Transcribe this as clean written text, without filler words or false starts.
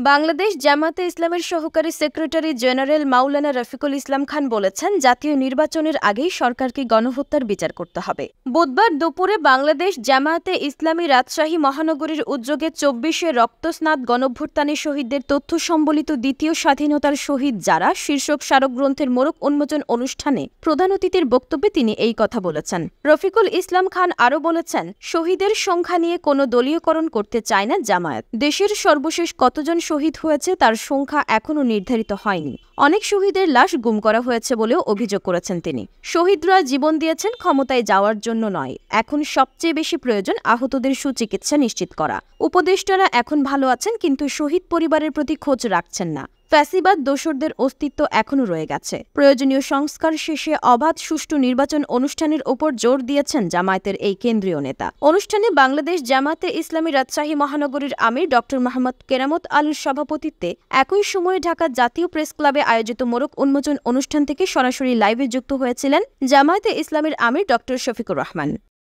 বাংলাদেশ জামায়াতে ইসলামের সহকারী secretary general মাওলানা রফিকুল ইসলাম খান বলেছেন, জাতীয় নির্বাচনের আগেই সরকারকে গণহত্যার বিচার করতে হবে। বুধবার দুপুরে বাংলাদেশ জামায়াতে ইসলামী রাজশাহী মহানগরীর উদ্যোগে ২৪শে রক্তস্নাত গণঅভ্যুত্থানের শহীদদের তথ্য সম্বলিত দ্বিতীয় স্বাধীনতার শহীদ যারা শীর্ষক স্মারকগ্রন্থের মোড়ক উন্মোচন অনুষ্ঠানে প্রধান অতিথির বক্তব্যে তিনি এই কথা বলেছেন। রফিকুল ইসলাম খান আরও বলেছেন, শহীদের সংখ্যা নিয়ে কোনো দলীয়করণ করতে চায় না জামায়াত। দেশের সর্বশেষ কতজন শহীদ হয়েছে তার সংখ্যা এখনও নির্ধারিত হয়নি। অনেক শহীদের লাশ গুম করা হয়েছে বলেও অভিযোগ করেছেন তিনি। শহীদরা জীবন দিয়েছেন ক্ষমতায় যাওয়ার জন্য নয়, এখন সবচেয়ে বেশি প্রয়োজন আহতদের সুচিকিৎসা নিশ্চিত করা। উপদেষ্টারা এখন ভালো আছেন, কিন্তু শহীদ পরিবারের প্রতি খোঁজ রাখছেন না। ফ্যাসিবাদ দোসরদের অস্তিত্ব এখনও রয়ে গেছে। প্রয়োজনীয় সংস্কার শেষে অবাধ সুষ্ঠু নির্বাচন অনুষ্ঠানের ওপর জোর দিয়েছেন জামায়াতের এই কেন্দ্রীয় নেতা। অনুষ্ঠানে বাংলাদেশ জামায়াতে ইসলামী রাজশাহী মহানগরীর আমির ড. মোহাম্মদ কেরামত আলীর সভাপতিত্বে একই সময়ে ঢাকা জাতীয় প্রেস ক্লাবে আয়োজিত মোড়ক উন্মোচন অনুষ্ঠান থেকে সরাসরি লাইভে যুক্ত হয়েছিলেন জামায়াতে ইসলামের আমির ড. শফিকুর রহমান।